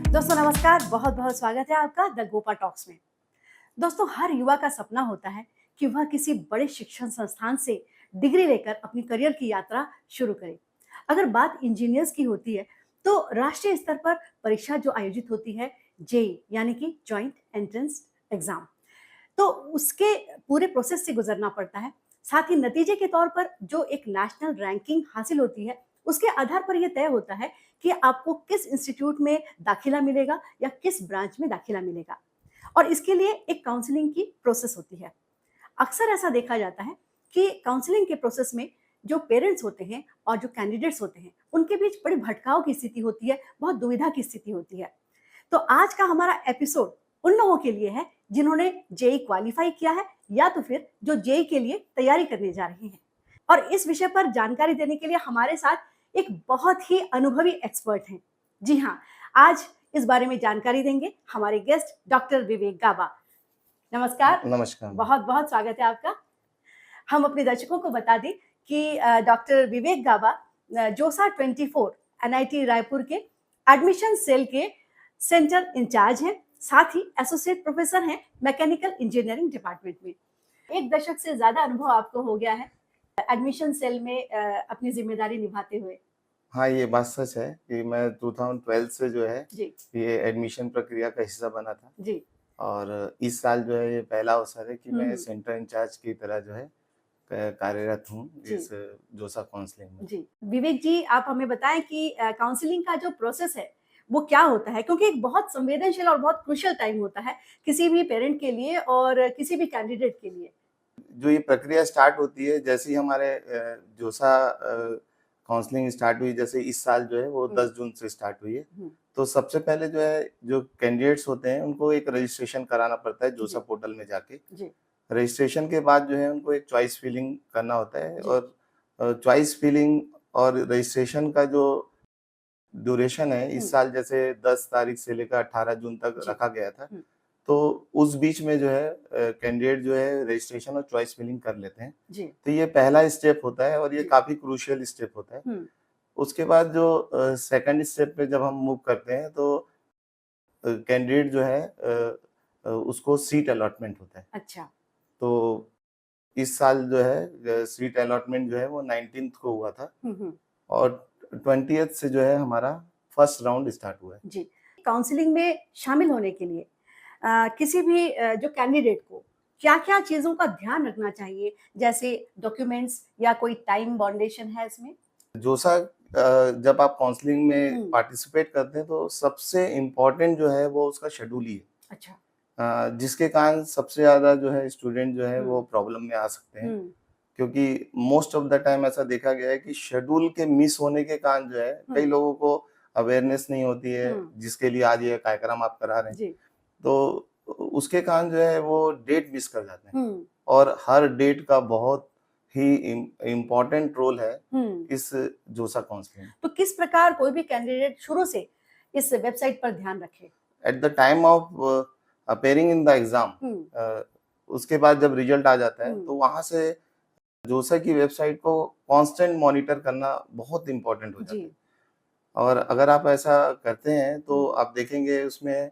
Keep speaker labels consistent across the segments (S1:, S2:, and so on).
S1: दोस्तों नमस्कार, बहुत बहुत स्वागत है आपका द गोपा टॉक्स में। दोस्तों, हर युवा का सपना होता है कि वह किसी बड़े शिक्षण संस्थान से डिग्री लेकर अपनी करियर की यात्रा शुरू करे। अगर बात इंजीनियर्स की होती है तो राष्ट्रीय स्तर पर परीक्षा जो आयोजित होती है, जेई यानी कि जॉइंट एंट्रेंस एग्जाम, तो उसके पूरे प्रोसेस से गुजरना पड़ता है। साथ ही नतीजे के तौर पर जो एक नेशनल रैंकिंग हासिल होती है, उसके आधार पर यह तय होता है कि आपको किस इंस्टीट्यूट में दाखिला मिलेगा या किस ब्रांच में दाखिला मिलेगा। और इसके लिए एक काउंसलिंग की प्रोसेस होती है। अक्सर ऐसा देखा जाता है कि काउंसलिंग के प्रोसेस में जो पेरेंट्स होते हैं और जो कैंडिडेट्स होते हैं, उनके बीच बड़ी भटकाव की स्थिति होती है, बहुत दुविधा की स्थिति होती है। तो आज का हमारा एपिसोड उन लोगों के लिए है जिन्होंने जेई क्वालिफाई किया है या तो फिर जो जेई के लिए तैयारी करने जा रहे हैं। और इस विषय पर जानकारी देने के लिए हमारे साथ एक बहुत ही अनुभवी एक्सपर्ट हैं। जी हाँ, आज इस बारे में जानकारी देंगे हमारे गेस्ट डॉक्टर विवेक गाबा। नमस्कार।
S2: नमस्कार।
S1: बहुत बहुत स्वागत है आपका। हम अपने दर्शकों को बता दें कि डॉक्टर विवेक गाबा जोसा 24 एनआईटी रायपुर के एडमिशन सेल के सेंटर इंचार्ज हैं, साथ ही एसोसिएट प्रोफेसर हैं मैकेनिकल इंजीनियरिंग डिपार्टमेंट में। एक दशक से ज्यादा अनुभव आपको हो गया है एडमिशन सेल में अपनी जिम्मेदारी निभाते हुए।
S2: हाँ, ये बात सच है कि मैं 2012 से जो है
S1: जी
S2: ये एडमिशन प्रक्रिया का हिस्सा बना था
S1: जी।
S2: और इस साल जो है ये पहला अवसर है कि मैं सेंटर इंचार्ज की तरह जो है कार्यरत हूँ
S1: जी
S2: इस जोसा काउंसलिंग में।
S1: जी। विवेक जी, आप हमें बताएं कि काउंसलिंग का जो प्रोसेस है वो क्या होता है, क्योंकि एक बहुत संवेदनशील और बहुत क्रूशियल टाइम होता है किसी भी पेरेंट के लिए और किसी भी कैंडिडेट के लिए।
S2: जो ये प्रक्रिया स्टार्ट होती है जैसे ही हमारे जोसा काउंसलिंग स्टार्ट हुई, जैसे इस साल जो है वो 10 जून से स्टार्ट हुई है। तो सबसे पहले जो है जो कैंडिडेट्स होते हैं उनको एक रजिस्ट्रेशन कराना पड़ता है जोसा पोर्टल में जाके।
S1: जी
S2: रजिस्ट्रेशन के बाद जो है उनको एक चॉइस फिलिंग करना होता है
S1: जी
S2: और चॉइस फिलिंग और रजिस्ट्रेशन का जो ड्यूरेशन है इस साल जैसे 10 तारीख से लेकर 18 जून तक
S1: जी।
S2: रखा गया था। तो उस बीच में जो है कैंडिडेट जो है रजिस्ट्रेशन और चॉइस फिलिंग कर लेते हैं।
S1: जी
S2: तो ये पहला स्टेप होता है और ये
S1: जी।
S2: काफ़ी क्रूशियल स्टेप होता है। उसके बाद जो सेकंड स्टेप पे जब हम मूव करते हैं तो कैंडिडेट जो है उसको सीट अलॉटमेंट होता है।
S1: अच्छा।
S2: तो इस साल जो है सीट अलॉटमेंट जो है वो 19th को हुआ था और 20th से जो है हमारा फर्स्ट राउंड स्टार्ट हुआ है।
S1: जी। काउंसलिंग में शामिल होने के लिए किसी भी जो कैंडिडेट को क्या-क्या चीज़ों का ध्यान रखना चाहिए? जैसे डॉक्यूमेंट्स या कोई टाइम बाउंडेशन है इसमें?
S2: जोसा जब आप काउंसलिंग में पार्टिसिपेट करते हैं तो सबसे इम्पोर्टेंट जो है वो उसका शेड्यूल ही है।
S1: अच्छा।
S2: जिसके कारण सबसे ज़्यादा जो है स्टूडेंट जो है वो प्रॉब्लम में आ सकते हैं। क्योंकि मोस्ट ऑफ द टाइम ऐसा देखा गया है कि शेड्यूल के मिस होने के कारण जो है कई लोगों को अवेयरनेस नहीं होती है जिसके लिए आज ये कार्यक्रम आप करा रहे हैं।
S1: जी।
S2: तो उसके कारण जो है वो डेट मिस कर जाते हैं और हर डेट का बहुत ही इम्पोर्टेंट रोल है इस जोसा काउंसलिंग में।
S1: तो किस प्रकार कोई भी कैंडिडेट शुरू से इस वेबसाइट पर ध्यान रखे?
S2: At the time of appearing in the exam, उसके बाद जब रिजल्ट आ जाता है तो वहां से जोसा की वेबसाइट को कांस्टेंट मॉनिटर करना बहुत इम्पोर्टेंट हो जाता है। और अगर आप ऐसा करते हैं तो आप देखेंगे उसमें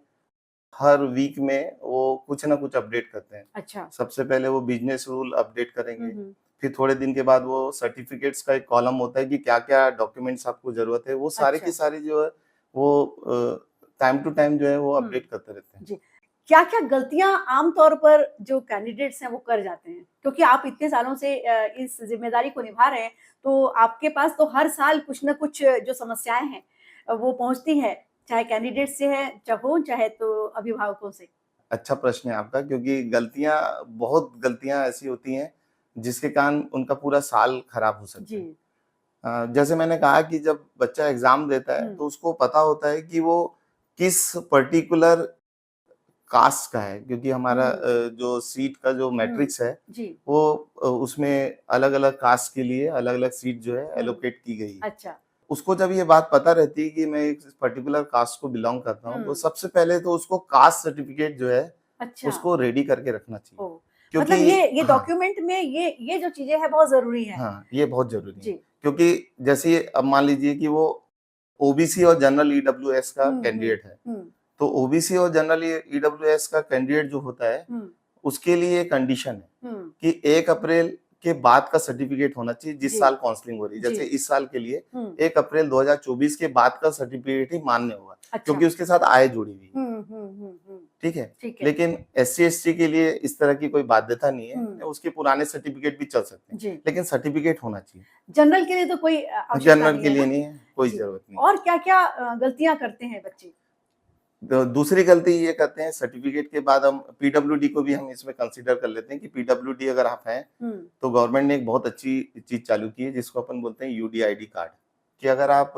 S2: हर वीक में वो कुछ ना कुछ अपडेट करते हैं।
S1: अच्छा।
S2: सबसे पहले वो बिजनेस रूल अपडेट करेंगे, फिर थोड़े दिन के बाद वो सर्टिफिकेट्स का एक कॉलम होता है कि क्या-क्या डॉक्यूमेंट्स आपको ज़रूरत है, वो सारे की सारी जो है वो टाइम टू टाइम जो है वो अपडेट करते रहते हैं।
S1: जी। क्या-क्या गलतियाँ आम तौर पर जो कैंडिडेट्स हैं वो कर जाते हैं? क्योंकि आप इतने सालों से इस ज़िम्मेदारी को निभा रहे हैं, तो आपके पास तो हर साल कुछ न कुछ जो समस्याएँ हैं वो पहुँचती हैं, चाहे कैंडिडेट से है चाहे तो अभिभावकों से।
S2: अच्छा प्रश्न है आपका, क्योंकि बहुत गलतियाँ ऐसी होती हैं जिसके कारण उनका पूरा साल खराब हो सकता है। जैसे मैंने कहा कि जब बच्चा एग्जाम देता है तो उसको पता होता है कि वो किस पर्टिकुलर कास्ट का है, क्योंकि हमारा जो सीट का जो मैट्रिक्स है वो उसमें अलग-अलग कास्ट के लिए अलग-अलग सीट जो है एलोकेट की गई है।
S1: अच्छा।
S2: उसको जब ये बात पता रहती है कि मैं एक पर्टिकुलर कास्ट को बिलोंग करता हूँ, तो सबसे पहले तो उसको कास्ट सर्टिफिकेट जो है
S1: अच्छा।
S2: उसको रेडी करके रखना चाहिए।
S1: ओह!
S2: क्योंकि
S1: मतलब ये
S2: हाँ,
S1: डॉक्यूमेंट में ये जो चीज़ें हैं बहुत ज़रूरी हैं।
S2: हाँ, ये बहुत ज़रूरी है।
S1: जी।
S2: क्योंकि जैसे अब मान लीजिए कि वो ओबीसी और जनरल ईडब्ल्यूएस का कैंडिडेट है,
S1: हम्म,
S2: तो ओबीसी और जनरल ईडब्ल्यूएस का कैंडिडेट जो होता है उसके लिए कंडीशन है कि 1 अप्रैल के बाद का सर्टिफिकेट होना चाहिए जिस
S1: जी।
S2: साल काउंसलिंग हो रही है। जैसे
S1: जी।
S2: इस साल के लिए 1 अप्रैल 2024 के बाद का सर्टिफिकेट ही मान्य होगा,
S1: अच्छा।
S2: क्योंकि उसके साथ आय जुड़ी हुई है। ठीक है।
S1: ठीक है।
S2: लेकिन SC ST के लिए इस तरह की कोई बाध्यता नहीं है, उसके पुराने सर्टिफिकेट भी चल सकते हैं,
S1: जी।
S2: लेकिन सर्टिफिकेट होना चाहिए।
S1: जनरल के लिए तो कोई आवश्यकता
S2: जनरल
S1: नहीं
S2: के
S1: है
S2: लिए
S1: ना?
S2: नहीं है, कोई
S1: जी।
S2: जरूरत नहीं।
S1: और क्या-क्या गलतियां करते हैं बच्चे?
S2: दूसरी गलती ये करते हैं, सर्टिफिकेट के बाद हम पीडब्ल्यूडी को भी हम इसमें कंसीडर कर लेते हैं कि पीडब्ल्यूडी अगर आप हैं तो गवर्नमेंट ने एक बहुत अच्छी चीज चालू की है जिसको अपन बोलते हैं यूडीआईडी कार्ड, कि अगर आप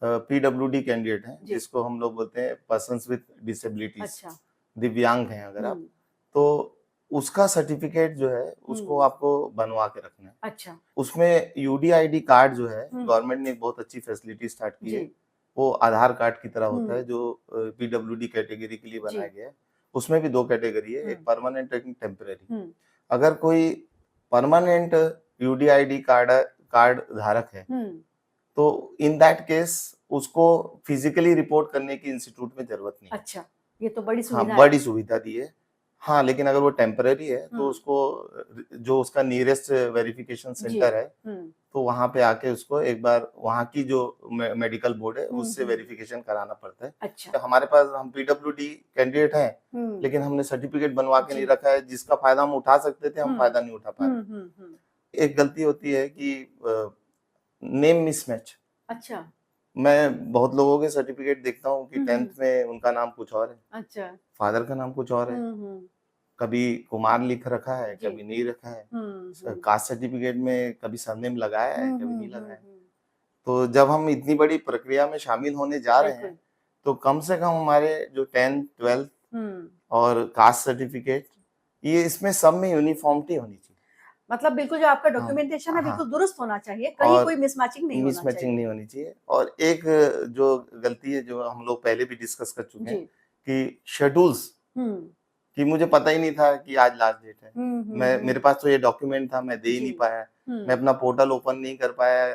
S2: पीडब्ल्यूडी कैंडिडेट हैं, जिसको हम लोग बोलते हैं पर्सन्स विद डिसेबिलिटीज,
S1: अच्छा।
S2: दिव्यांग हैं अगर आप, तो उसका सर्टिफिकेट जो है उसको आपको बनवा के रखना है।
S1: अच्छा।
S2: उसमें यूडीआईडी कार्ड जो है गवर्नमेंट ने एक बहुत अच्छी फैसिलिटी स्टार्ट की है, वो आधार कार्ड की तरह होता है जो पीडब्ल्यूडी कैटेगरी के लिए बनाया गया है। उसमें भी 2 कैटेगरी है, एक परमानेंट एक टेम्परेरी। अगर कोई परमानेंट यूडीआईडी कार्ड धारक है तो इन दैट केस उसको फिजिकली रिपोर्ट करने की इंस्टीट्यूट में जरूरत नहीं है।
S1: अच्छा, ये तो बड़ी सुविधा
S2: हाँ, बड़ी सुविधा दी है। हाँ, लेकिन अगर वो टेम्पररी है तो उसको जो उसका नियरेस्ट वेरिफिकेशन सेंटर है तो वहां पे आके उसको एक बार वहां की जो मेडिकल बोर्ड है उससे वेरिफिकेशन कराना पड़ता है।
S1: अच्छा।
S2: हमारे पास हम पीडब्ल्यूडी कैंडिडेट हैं लेकिन हमने सर्टिफिकेट बनवा के नहीं रखा है, जिसका फायदा हम उठा सकते थे हम फायदा नहीं उठा पा रहे। एक गलती होती है कि नेम मिसमैच।
S1: अच्छा।
S2: मैं बहुत लोगों के सर्टिफिकेट देखता हूँ कि 10th में उनका नाम कुछ और है,
S1: अच्छा,
S2: फादर का नाम कुछ और है, कभी कुमार लिख रखा है, कभी नहीं रखा है, कास्ट सर्टिफिकेट में कभी सरनेम लगाया है, कभी नहीं लगाया है। तो जब हम इतनी बड़ी प्रक्रिया में शामिल होने जा रहे हैं तो कम से कम हमारे जो 10th 12th और कास्ट सर्टिफिकेट, ये इसमें सब में यूनिफॉर्मिटी होनी चाहिए।
S1: मतलब बिल्कुल जो आपका डॉक्यूमेंटेशन है बिल्कुल दुरुस्त होना चाहिए, कहीं कोई मिसमैचिंग नहीं होना
S2: चाहिए। और एक जो गलती है जो हम लोग पहले भी डिस्कस कर चुके हैं कि शेड्यूल्स, कि मुझे पता ही नहीं था कि आज लास्ट डेट है, मेरे पास तो ये डॉक्यूमेंट था, मैं दे ही नहीं पाया, मैं अपना पोर्टल ओपन नहीं कर पाया,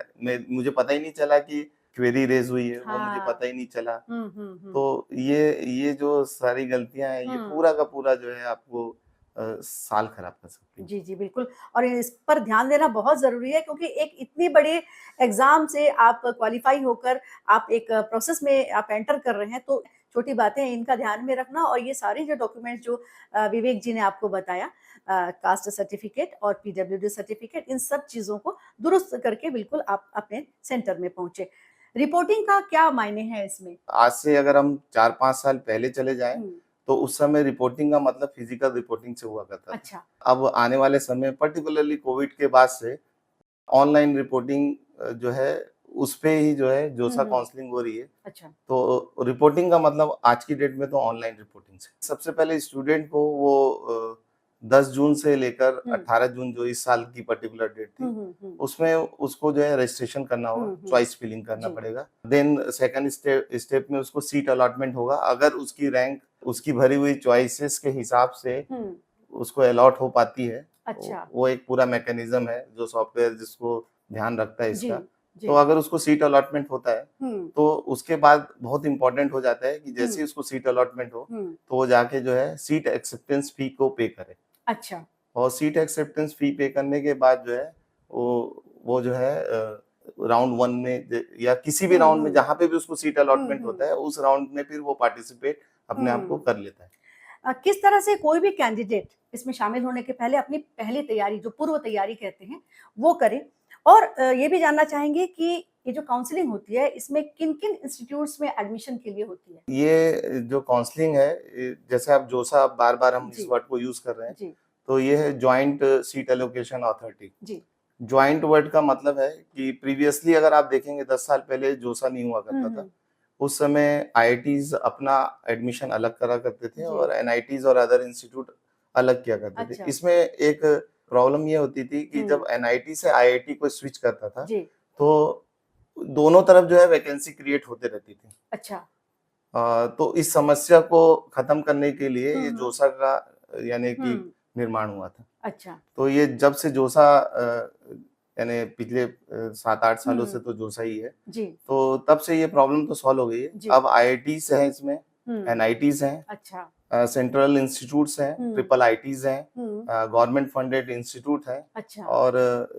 S2: मुझे पता ही नहीं चला कि क्वेरी रेज हुई है, वो मुझे पता ही नहीं चला। तो ये जो सारी गलतियां हैं, ये पूरा का पूरा जो है आपको साल खराब कर सकती है।
S1: जी जी बिल्कुल, और इस पर ध्यान देना बहुत जरूरी है क्योंकि एक इतनी बड़ी एग्जाम से आप क्वालिफाई होकर आप एक प्रोसेस में आप एंटर कर रहे हैं, तो छोटी बातें इनका ध्यान में रखना और ये सारे जो डॉक्यूमेंट जो विवेक जी ने आपको बताया, कास्ट सर्टिफिकेट और पीडब्ल्यूडी सर्टिफिकेट, इन सब चीजों को दुरुस्त करके बिल्कुल आप अपने सेंटर में पहुंचे। रिपोर्टिंग का क्या मायने है इसमें?
S2: आज से अगर हम 4-5 साल पहले चले जाएं तो उस समय रिपोर्टिंग का मतलब फिजिकल रिपोर्टिंग से हुआ करता था।
S1: अच्छा।
S2: अब आने वाले समय पर्टिकुलरली कोविड के बाद से ऑनलाइन रिपोर्टिंग जो है उस पे ही जो है जोसा काउंसलिंग हो रही है।
S1: अच्छा।
S2: तो रिपोर्टिंग का मतलब आज की डेट में तो ऑनलाइन रिपोर्टिंग से सबसे पहले स्टूडेंट को वो 10 जून से लेकर 18 जून जो इस साल की पर्टिकुलर डेट थी उसमें उसको जो है रजिस्ट्रेशन करना होगा, चॉइस फिलिंग करना पड़ेगा। देन सेकंड स्टेप में उसको सीट अलॉटमेंट होगा, अगर उसकी रैंक उसकी भरी हुई चॉइसेस के हिसाब से उसको अलॉट हो पाती है।
S1: अच्छा।
S2: वो एक पूरा मैकेनिज्म है जो सॉफ्टवेयर जिसको ध्यान रखता है इसका। तो अगर उसको सीट अलॉटमेंट होता है तो उसके बाद बहुत इंपॉर्टेंट हो जाता है कि जैसे ही उसको सीट अलॉटमेंट हो तो वो जाके जो है सीट एक्सेप्टेंस फी को पे करे।
S1: अच्छा।
S2: और सीट एक्सेप्टेंस फी पे करने के बाद जो है वो जो है राउंड 1 में या किसी भी राउंड में जहां पे भी उसको सीट अलॉटमेंट होता है उस राउंड में फिर वो पार्टिसिपेट अपने आप को कर लेता है।
S1: किस तरह से कोई भी कैंडिडेट इसमें शामिल होने के पहले अपनी पहली तैयारी, जो पूर्व तैयारी कहते हैं, वो करे? और ये भी जानना चाहेंगे कि ये जो काउंसलिंग होती है इसमें किन-किन इंस्टीट्यूट्स में एडमिशन के लिए होती है?
S2: ये जो काउंसलिंग है, जैसे आप जोसा बार-बार हम इस वर्ड को यूज कर रहे हैं, तो ये है जॉइंट सीट एलोकेशन अथॉरिटी।
S1: जी।
S2: जॉइंट वर्ड का मतलब है कि प्रीवियसली अगर आप देखेंगे 10 साल पहले जोसा नहीं हुआ करता था। उस समय आईआईटीज अपना एडमिशन अलग करा करते थे और एनआईटीज और अदर इंस्टीट्यूट अलग किया करते थे। इसमें एक प्रॉब्लम ये होती थी कि जब एनआईटी से आईआईटी को स्विच करता था तो दोनों तरफ जो है वैकेंसी क्रिएट होते रहती थी।
S1: अच्छा।
S2: तो इस समस्या को खत्म करने के लिए ये जोसा का यानी कि निर्माण हुआ था।
S1: अच्छा।
S2: तो ये जब से जोसा यानी पिछले 7-8 सालों से
S1: हम्म,
S2: तो जोसा ही है।
S1: जी
S2: तो तब से ये प्रॉब्लम तो सॉल्व हो गई है।
S1: जी।
S2: अब आईआईटीज़ हैं इसमें,
S1: हम्म,
S2: एनआईटीज़ हैं,
S1: अच्छा।
S2: सेंट्रल इंस्टीट्यूट्स हैं,
S1: हम्म,
S2: ट्रिपल आईटीज़ हैं,
S1: हम्म,
S2: गवर्नमेंट फंडेड इंस्टीट्यूट है
S1: अच्छा।
S2: और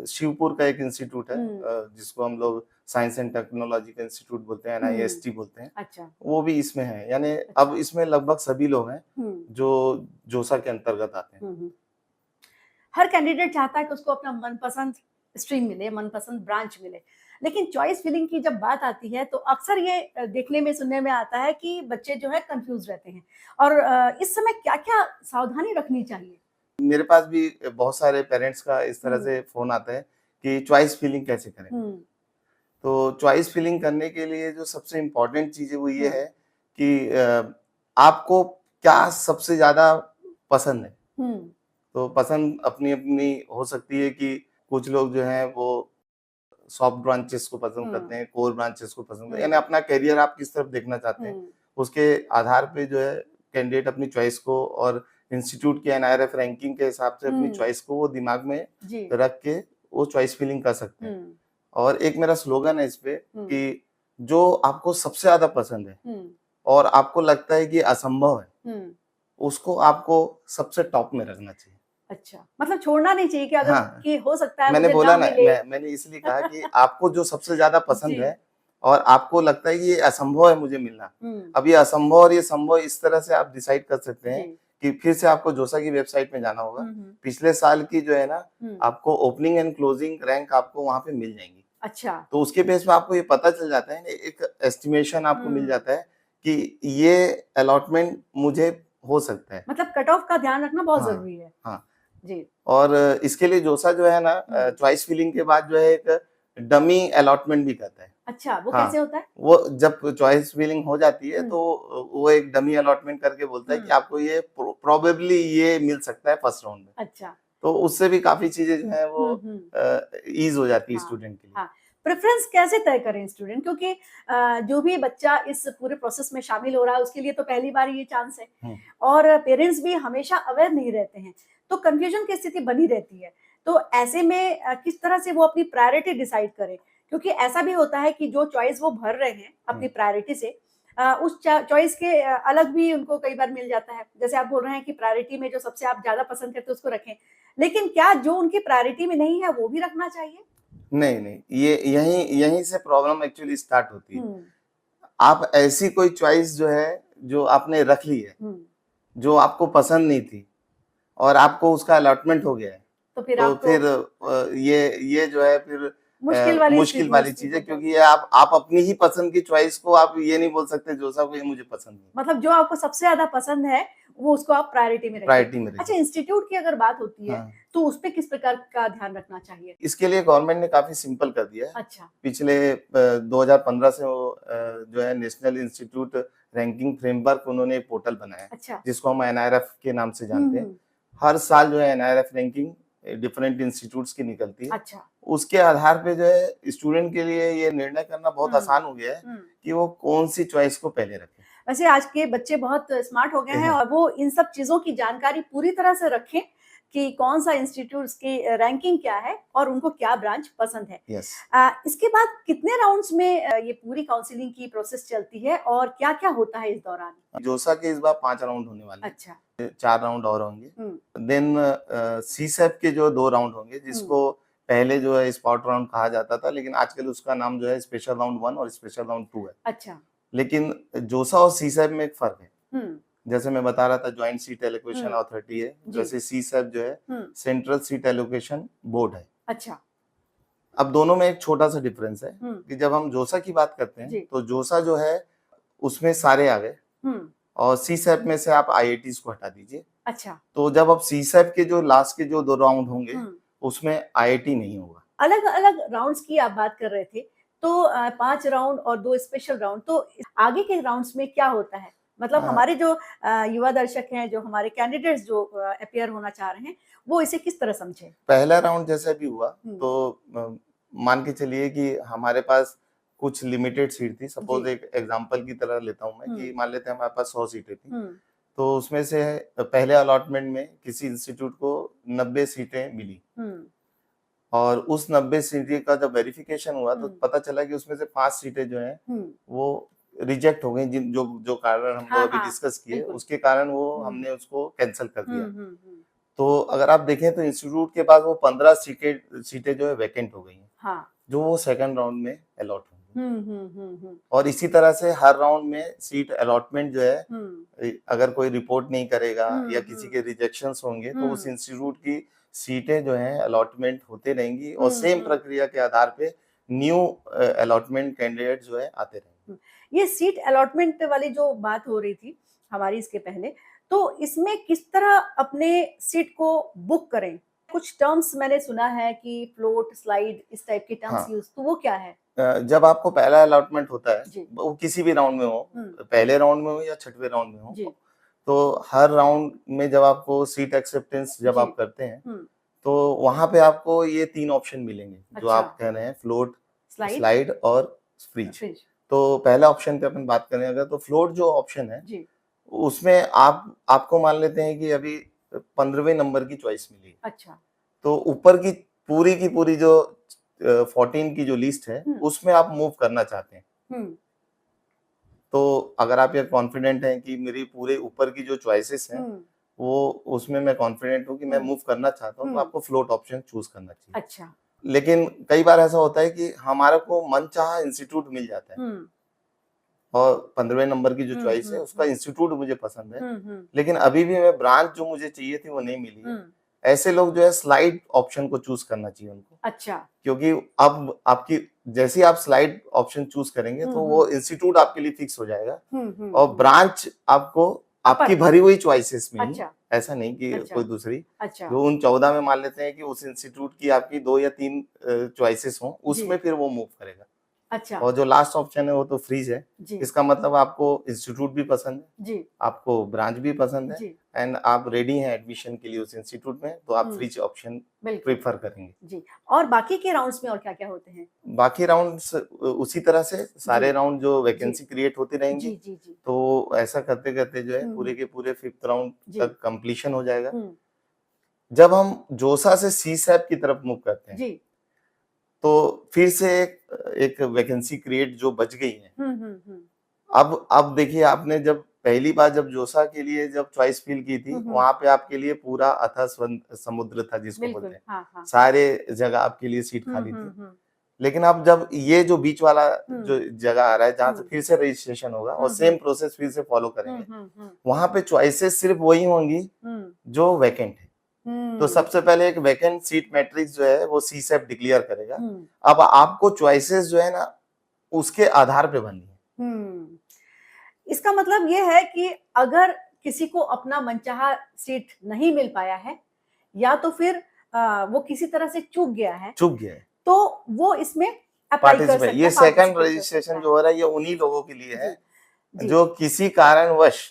S2: शिवपुर का एक इंस्टीट्यूट है
S1: हम्म,
S2: जिसको हम लोग साइंस एंड टेक्नोलॉजी का इंस्टीट्यूट बोलते हैं,
S1: हम्म,
S2: एनआईएसटी बोलते हैं,
S1: अच्छा
S2: वो भी इसमें है। यानी अब
S1: अच्छा।
S2: इसमें लगभग सभी लोग हैं
S1: हम्म,
S2: जो जोसा के अंतर्गत आते हैं।
S1: हम्म। हर कैंडिडेट चाहता है कि उसको अपना मनपसंद स्ट्रीम मिले, मनपसंद ब्रांच मिले। लेकिन चॉइस फिलिंग की जब बात आती है तो अक्सर ये देखने में सुनने में आता है कि बच्चे जो है कंफ्यूज रहते हैं और इस समय क्या-क्या सावधानी रखनी चाहिए?
S2: मेरे पास भी बहुत सारे पेरेंट्स का इस तरह
S1: हुँ,
S2: से फ़ोन आता है कि चॉइस फिलिंग कैसे करें?
S1: हुँ,
S2: तो चॉइस फिलिंग करने के लिए जो सबसे इम्पोर्टेंट चीज़ है वो ये
S1: हुँ,
S2: है कि आपको क्या सबसे ज़्यादा पसंद है?
S1: हुँ,
S2: तो पसंद अपनी-अपनी हो सकती है कि कुछ लोग जो हैं वो सॉफ्ट ब्रांचेस को पसंद
S1: हुँ,
S2: करते हैं, कोर ब्रांचेस को पसंद करते हैं, यानी
S1: हुँ,
S2: अपना करियर आप किस तरफ देखना चाहते हैं,
S1: हुँ,
S2: उसके आधार पे जो है कैंडिडेट अपनी चॉइस को और इंस्टीट्यूट की एनआईआरएफ रैंकिंग के हिसाब से अपनी
S1: हुँ,
S2: चॉइस को वो दिमाग में
S1: जी,
S2: रख के वो चॉइस फिलिंग कर सकते हैं।
S1: हुँ,
S2: और एक मेरा स्लोगन है इस पे
S1: हुँ,
S2: कि जो आपको सबसे ज़्यादा पसंद है
S1: हुँ,
S2: और आपको लगता है कि असंभव है,
S1: हुँ,
S2: उसको आपको सबसे टॉप में रखना चाहिए।
S1: अच्छा। मतलब छोड़ना नहीं चाहिए कि अगर
S2: हाँ,
S1: कि हो सकता है
S2: मैंने
S1: मुझे
S2: बोला
S1: ना
S2: ना
S1: मिले।
S2: मैंने इसलिए कहा कि आपको जो सबसे ज़्यादा
S1: जी,
S2: पसंद है और आपको लगता है कि ये असंभव है मुझे मिलना।
S1: हुँ,
S2: अब ये असंभव और ये संभव इस तरह से आप डिसाइड कर सकते
S1: जी,
S2: हैं कि फिर से आपको जोसा की वेबसाइट में जाना होगा।
S1: हुँ, हुँ,
S2: पिछले साल की जो है ना,
S1: हुँ,
S2: आपको ओपनिंग एंड क्लोजिंग रैंक आपको वहाँ पे मिल जाएँगी।
S1: अच्छा,
S2: तो उसके बेस पे आपको ये पता चल जाता है, एक एस्टिमेशन आपको मिल
S1: हुँ।
S2: जाता है कि ये अलॉटमेंट मुझे हो सकता है।
S1: मतलब कट ऑफ का ध्यान रखना बहुत
S2: हाँ,
S1: ज़रूरी है।
S2: हाँ।
S1: जी।
S2: और इसके लिए जोसा जो है ना
S1: हुँ।
S2: चॉइस फिलिंग के बाद जो है एक डमी अलॉटमेंट भी करता है।
S1: अच्छा, वो कैसे
S2: हाँ,
S1: होता है?
S2: वो जब चॉइस फिलिंग हो जाती है
S1: हुँ,
S2: तो वो एक डमी अलॉटमेंट करके बोलता है कि
S1: हुँ।
S2: आपको ये प्रोबेबली ये मिल सकता है फर्स्ट राउंड में।
S1: अच्छा।
S2: तो उससे भी काफ़ी चीज़ें जो हैं वो
S1: हुँ, हुँ।
S2: ईज़ हो जाती है
S1: हाँ,
S2: स्टूडेंट के लिए।
S1: हाँ। प्रेफ़रेंस कैसे तय करें स्टूडेंट? क्योंकि जो भी बच्चा इस पूरे प्रोसेस में शामिल हो रहा है, उसके लिए तो पहली बार ये चांस है
S2: हुँ।
S1: और पेरेंट्स भी हमेशा अवेयर नहीं रहते हैं, तो कन्फ्यूज़न की स्थिति बनी रहती है। तो ऐसे में किस तरह से वो अपनी प्रायोरिटी डिसाइड करें? क्योंकि ऐसा भी होता है कि जो चॉइस वो भर रहे हैं
S2: हुँ।
S1: अपनी प्रायोरिटी से उस चॉइस के अलग भी उनको कई बार मिल जाता है। जैसे आप बोल रहे हैं कि प्रायोरिटी में जो सबसे आप ज़्यादा पसंद करते हैं उसको रखें। लेकिन क्या जो उनकी प्रायोरिटी में नहीं है, वो भी रखना चाहिए?
S2: नहीं, नहीं, ये यहीं यहीं से प्रॉब्लम एक्चुअली स्टार्ट होती है।
S1: हुँ,
S2: आप ऐसी कोई चॉइस जो है, जो आपने रख ली है,
S1: हुँ।
S2: जो आपको पसंद नहीं थी और आपको उसका अलॉटमेंट हो गया है,
S1: तो फिर
S2: तो
S1: आपको
S2: फिर ये जो है फिर
S1: मुश्किल वाली
S2: मुश्किल
S1: स्थिति
S2: वाली
S1: उसकी
S2: चीज़ है
S1: बन
S2: क्योंकि
S1: जाती
S2: ये आप अपनी ही पसंद की चॉइस को आप ये नहीं बोल सकते जोसा को ये मुझे पसंद नहीं,
S1: मतलब जो आपको सबसे ज़्यादा पसंद है, वो उसको आप प्रायोरिटी में रखिए।
S2: प्रायोरिटी में
S1: अच्छा
S2: रखिए।
S1: इंस्टीट्यूट की अगर बात होती है,
S2: हाँ,
S1: तो उसपे किस प्रकार का ध्यान रखना चाहिए?
S2: इसके लिए गवर्नमेंट ने काफ़ी सिंपल कर दिया है।
S1: अच्छा,
S2: पिछले 2015 से वो जो है नेशनल इंस्टीट्यूट रैंकिंग फ्रेमवर्क उन्होंने एक पोर्टल बनाया है,
S1: अच्छा।
S2: जिसको हम एनआईआरएफ के नाम से
S1: हुँ,
S2: जानते हैं।
S1: हुँ।
S2: हर साल जो है एनआईआरएफ रैंकिंग डिफरेंट इंस्टीट्यूट्स की निकलती है।
S1: अच्छा।
S2: उसके आधार पे जो है स्टूडेंट के लिए ये निर्णय करना बहुत
S1: हुँ,
S2: आसान हो गया है
S1: हुँ।
S2: कि वो कौन-सी चॉइस को पहले रखें।
S1: वैसे आज के बच्चे बहुत स्मार्ट हो गए हैं और वो इन सब चीज़ों की जानकारी पूरी तरह से रखें कि कौन-सा इंस्टीट्यूट्स की रैंकिंग क्या है और उनको क्या ब्रांच पसंद है।
S2: यस।
S1: इसके बाद कितने राउंड्स में ये पूरी काउंसलिंग की प्रोसेस चलती है और क्या-क्या होता है इस दौरान?
S2: जोसा के इस बार 5 राउंड होने वाले
S1: अच्छा।
S2: हैं। 4 राउंड और होंगे।
S1: हुँ,
S2: देन सीसैप के जो 2 राउंड होंगे
S1: हुँ।
S2: जिसको पहले जो है स्पॉट राउंड कहा जाता था, लेकिन आजकल उसका नाम जो है स्पेशल राउंड 1 और स्पेशल राउंड 2 है।
S1: अच्छा।
S2: लेकिन जोसा और सीसैप में एक फ़र्क है।
S1: हुँ,
S2: जैसे मैं बता रहा था जॉइंट सीट एलोकेशन
S1: हुँ।
S2: अथॉरिटी है,
S1: जी।
S2: वैसे सीसैप जो है
S1: हुँ,
S2: सेंट्रल सीट एलोकेशन बोर्ड है।
S1: अच्छा।
S2: अब दोनों में एक छोटा-सा डिफरेंस है
S1: हुँ,
S2: कि जब हम जोसा की बात करते हैं,
S1: जी।
S2: तो जोसा जो है उसमें सारे आ गए
S1: हुँ,
S2: और सीसैप में से आप आईआईटीज़ को हटा दीजिए।
S1: अच्छा।
S2: तो जब आप सीसैप के जो लास्ट के जो 2 राउंड होंगे,
S1: हुँ।
S2: उसमें आईआईटी नहीं होगा।
S1: अलग-अलग राउंड्स की आप बात कर रहे थे, तो 5 राउंड और 2 स्पेशल राउंड, तो आगे के राउंड्स में क्या होता है? मतलब
S2: अ,
S1: हमारे जो युवा दर्शक हैं, जो हमारे कैंडिडेट्स जो अपीयर होना चाह रहे हैं, वो इसे किस तरह समझें?
S2: पहला राउंड जैसे भी हुआ,
S1: हुँ,
S2: तो मान के चलिए कि हमारे पास कुछ लिमिटेड सीट थी।
S1: जी।
S2: सपोज़ एक एग्ज़ाम्पल की तरह लेता हूँ मैं
S1: हुँ,
S2: कि मान लेते हैं हमारे पास 100 सीटें थी।
S1: हुँ,
S2: तो उसमें से पहले अलॉटमेंट में किसी इंस्टीट्यूट को 90 सीटें मिली।
S1: हुँ,
S2: और उस 90 सीटें का जब वेरिफिकेशन हुआ तो पता चला कि उसमें से 5 सीटें जो हैं वो रिजेक्ट हो गई, जिन जो जो कारण हम लोग अभी डिस्कस किए, उसके कारण वो हमने उसको कैंसिल कर दिया। तो अगर आप देखें तो इंस्टीट्यूट के पास वो 15 सीटें जो है वैकेंट हो गई हैं,
S1: हाँ।
S2: जो वो सेकंड राउंड में अलॉट होंगी। और इसी तरह से हर राउंड में सीट अलॉटमेंट जो है, अगर कोई रिपोर्ट नहीं करेगा या किसी के रिजेक्शंस होंगे तो उस इंस्टीट्यूट की सीटें जो हैं अलॉटमेंट होते रहेंगी और सेम प्रक्रिया के आधार पे न्यू अलॉटमेंट कैंडिडेट जो है आते रहेंगे।
S1: ये सीट अलॉटमेंट वाली जो बात हो रही थी हमारी इसके पहले, तो इसमें किस तरह अपने सीट को बुक करें? कुछ टर्म्स मैंने सुना है कि फ्लोट, स्लाइड, इस टाइप के टर्म्स यूज, तो वो क्या है?
S2: जब आपको पहला अलॉटमेंट होता है, वो किसी भी राउंड में हो, पहले राउंड में हो या छठवें राउंड में हो, तो हर राउंड में जब आपको सीट एक्सेप्टेंस जब आप करते हैं तो वहां पे आपको ये 3 ऑप्शन मिलेंगे जो आप कह रहे हैं, फ्लोट, स्लाइड और फ्रीज। तो पहला ऑप्शन पे अपन बात करें अगर, तो फ्लोट जो ऑप्शन है उसमें आपको मान लेते हैं कि अभी 15वें नंबर की चॉइस मिली।
S1: अच्छा।
S2: तो ऊपर की पूरी जो 14 की जो लिस्ट है उसमें आप मूव करना चाहते हैं। तो अगर आप ये कॉन्फिडेंट हैं कि मेरी पूरे ऊपर की जो चॉइसेस हैं वो उसमें मैं कॉन्फिडेंट हूँ कि मैं मूव करना चाहता हूँ, तो आपको फ्लोट ऑप्शन चूज करना चाहिए।
S1: अच्छा।
S2: लेकिन कई बार ऐसा होता है कि हमारे को मनचाहा इंस्टीट्यूट मिल जाता है और 15वें नंबर की जो चॉइस है उसका इंस्टीट्यूट मुझे पसंद है, लेकिन अभी भी मैं ब्रांच जो मुझे चाहिए थी वो नहीं मिली है। ऐसे लोग जो है स्लाइड ऑप्शन को चूज करना चाहिए उनको।
S1: अच्छा।
S2: क्योंकि अब आपकी जैसे आप स्लाइड ऑप्शन चूज करेंगे तो वो इंस्टीट्यूट आपके लिए फिक्स हो जाएगा और ब्रांच आपको आपकी भरी हुई चॉइसेस में ही, ऐसा नहीं कि कोई दूसरी, जो उन 14 में मान लेते हैं कि उस इंस्टीट्यूट की आपकी 2 या 3 चॉइसेस हो, उसमें फिर वो मूव करेगा।
S1: अच्छा।
S2: और जो लास्ट ऑप्शन है वो तो फ्रीज है। इसका मतलब आपको इंस्टीट्यूट भी पसंद है, आपको ब्रांच भी पसंद है एंड आप रेडी हैं एडमिशन के लिए उस इंस्टीट्यूट में, तो आप फ्रीज ऑप्शन प्रेफर करेंगे।
S1: जी। और बाकी के राउंड्स में और क्या-क्या होते हैं?
S2: बाकी राउंड्स उसी तरह से सारे राउंड जो वैकेंसी क्रिएट होती रहेंगी, तो ऐसा करते-करते जो है पूरे के पूरे 5th राउंड तक कंप्लीशन हो जाएगा। जब हम जोसा से सीसैप की तरफ मूव करते हैं तो फिर से एक वैकेंसी क्रिएट जो बच गई है। अब देखिए, आपने जब पहली बार जब जोसा के लिए जब चॉइस फिल की थी, वहां पे आपके लिए पूरा अथाह समुद्र था जिसको बोलते हैं।
S1: हाँ।
S2: सारे जगह आपके लिए सीट खाली थी। लेकिन अब जब ये जो बीच वाला जो जगह आ रहा है जहां से फिर से रजिस्ट्रेशन होगा और सेम प्रोसेस फिर से फॉलो करेंगे, वहां पे चॉइसेस सिर्फ वही होंगी जो वैकेंट है। तो सबसे पहले एक वैकेंट सीट मैट्रिक्स जो है वो सीसैप डिक्लेयर करेगा। अब आपको चॉइसेस जो है ना उसके आधार पे बननी है।
S1: इसका मतलब ये है कि अगर किसी को अपना मनचाहा सीट नहीं मिल पाया है या तो फिर वो किसी तरह से चूक गया है, तो वो इसमें अप्लाई कर सकता है।
S2: ये सेकंड रजिस्ट्रेशन जो हो रहा है ये उन्हीं लोगों के लिए है जो किसी कारणवश,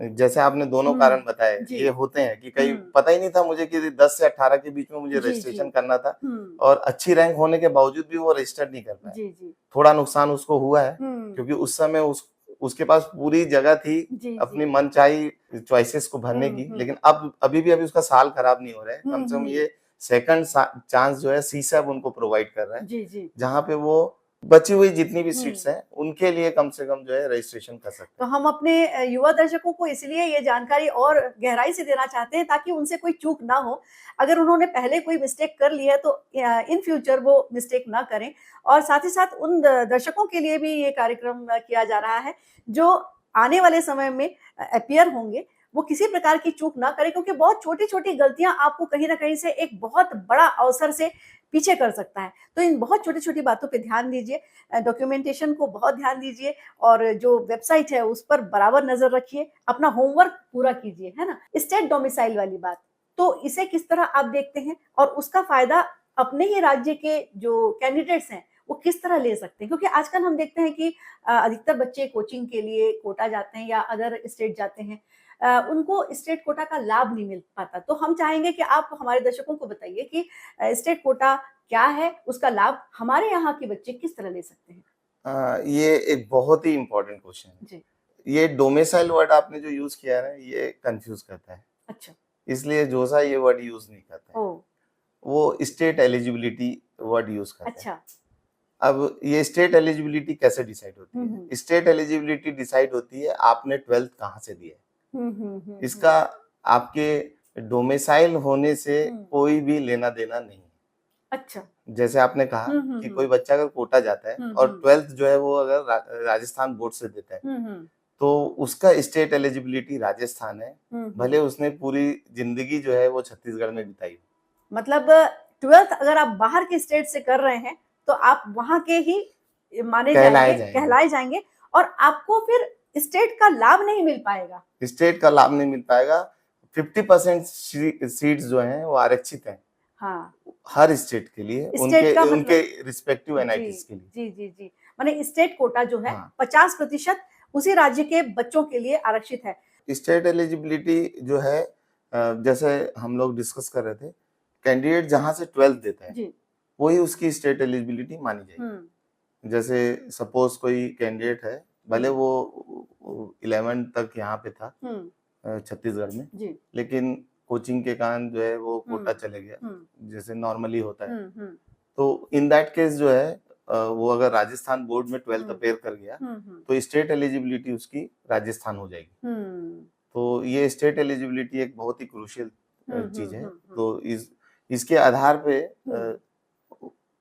S2: जैसे आपने दोनों कारण बताए, ये होते हैं कि कई पता ही नहीं था मुझे कि 10 से 18 के बीच में मुझे रजिस्ट्रेशन करना था और अच्छी रैंक होने के बावजूद भी वो रजिस्टर नहीं कर पाया। थोड़ा नुकसान उसको हुआ है क्योंकि उस समय उसके पास पूरी जगह थी अपनी मनचाही चॉइसेस को भरने की, लेकिन अब अभी भी उसका साल खराब नहीं हो रहा है। कम से कम ये सेकंड चांस जो है सीसैप उनको प्रोवाइड कर रहा है, जहाँ पे वो बची हुई जितनी भी सीट्स हैं उनके लिए कम से कम जो है रजिस्ट्रेशन कर सकते हैं।
S1: तो हम अपने युवा दर्शकों को इसलिए ये जानकारी और गहराई से देना चाहते हैं ताकि उनसे कोई चूक ना हो। अगर उन्होंने पहले कोई मिस्टेक कर ली है तो इन फ्यूचर वो मिस्टेक ना करें। और साथ ही साथ उन दर्शकों के लिए भी ये कार्यक्रम किया जा रहा है जो आने वाले समय में अपीयर होंगे, वो किसी प्रकार की चूक ना करें, क्योंकि बहुत छोटी-छोटी गलतियां आपको कहीं ना कहीं से एक बहुत बड़ा अवसर से पीछे कर सकता है। तो इन बहुत छोटी-छोटी बातों पे ध्यान दीजिए, डॉक्यूमेंटेशन को बहुत ध्यान दीजिए और जो वेबसाइट है उस पर बराबर नजर रखिए, अपना होमवर्क पूरा कीजिए, है ना। स्टेट डोमिसाइल वाली बात, तो इसे किस तरह आप देखते हैं और उसका फायदा अपने ही राज्य के जो कैंडिडेट्स हैं वो किस तरह ले सकते हैं? क्योंकि आजकल हम देखते हैं कि अधिकतर बच्चे कोचिंग के लिए कोटा जाते हैं या अदर स्टेट जाते हैं, उनको स्टेट कोटा का लाभ नहीं मिल पाता। तो हम चाहेंगे कि आप हमारे दर्शकों को बताइए कि स्टेट कोटा क्या है, उसका लाभ हमारे यहाँ के बच्चे किस तरह ले सकते हैं?
S2: ये एक बहुत ही इम्पोर्टेंट क्वेश्चन है जी। ये डोमिसाइल वर्ड आपने जो यूज किया है ये कंफ्यूज करता है।
S1: अच्छा।
S2: इसलिए जोसा ये वर्ड यूज नहीं करता है। वो स्टेट एलिजिबिलिटी वर्ड यूज करते हैं।
S1: अच्छा।
S2: अब ये स्टेट एलिजिबिलिटी कैसे डिसाइड होती है? स्टेट एलिजिबिलिटी डिसाइड होती है आपने 12th कहाँ से दिया है। इसका आपके डोमिसाइल होने से कोई भी लेना देना नहीं है।
S1: अच्छा।
S2: जैसे आपने कहा कि कोई बच्चा अगर कोटा जाता है और 12th जो है वो अगर राजस्थान बोर्ड से देता है तो उसका स्टेट एलिजिबिलिटी राजस्थान है, भले उसने पूरी जिंदगी जो है वो छत्तीसगढ़ में बिताई।
S1: मतलब 12th अगर आप बाहर के स्टेट से कर रहे हैं तो आप वहां के ही माने जाएंगे, कहलाए जाएंगे, और आपको फिर स्टेट का लाभ नहीं मिल पाएगा।
S2: स्टेट का लाभ नहीं मिल पाएगा। 50% सीट्स जो हैं वो आरक्षित हैं।
S1: हाँ,
S2: हर स्टेट के लिए, उनके रिस्पेक्टिव एनआईटीज के लिए।
S1: जी जी जी, माने स्टेट कोटा जो है 50% उसी राज्य के बच्चों के लिए आरक्षित है।
S2: स्टेट एलिजिबिलिटी जो है, जैसे हम लोग डिस्कस कर रहे थे, कैंडिडेट जहां से 12th देता है वही उसकी स्टेट एलिजिबिलिटी मानी जाएगी। जैसे सपोज कोई कैंडिडेट है, भले वो 11 तक यहाँ पे था छत्तीसगढ़ में, लेकिन कोचिंग के कारण जो है वो कोटा चले गया, जैसे नॉर्मली होता है। तो इन दैट केस जो है वो अगर राजस्थान बोर्ड में 12th अपेयर कर गया तो स्टेट एलिजिबिलिटी उसकी राजस्थान हो जाएगी। तो ये स्टेट एलिजिबिलिटी एक बहुत ही क्रूशियल चीज है। तो इसके आधार पे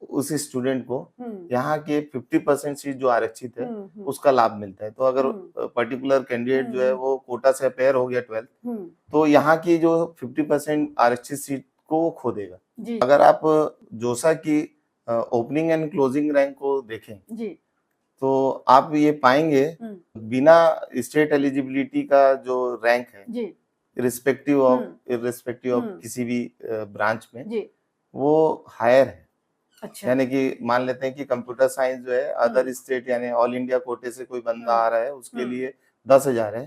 S2: उस स्टूडेंट को यहाँ के 50% सीट जो आरक्षित है उसका लाभ मिलता है। तो अगर पर्टिकुलर कैंडिडेट जो है वो कोटा से अपेयर हो गया 12th, तो यहाँ की जो 50% आरक्षित सीट को वो खो देगा। अगर आप जोसा की ओपनिंग एंड क्लोजिंग रैंक को देखें तो आप ये पाएंगे बिना स्टेट एलिजिबिलिटी का जो रैंक है इर्रिस्पेक्टिव ऑफ किसी भी ब्रांच में वो हायर है। अच्छा। यानी कि मान लेते हैं कि कंप्यूटर साइंस जो है अदर स्टेट यानी ऑल इंडिया कोटे से कोई बंदा आ रहा है, उसके लिए 10,000 है,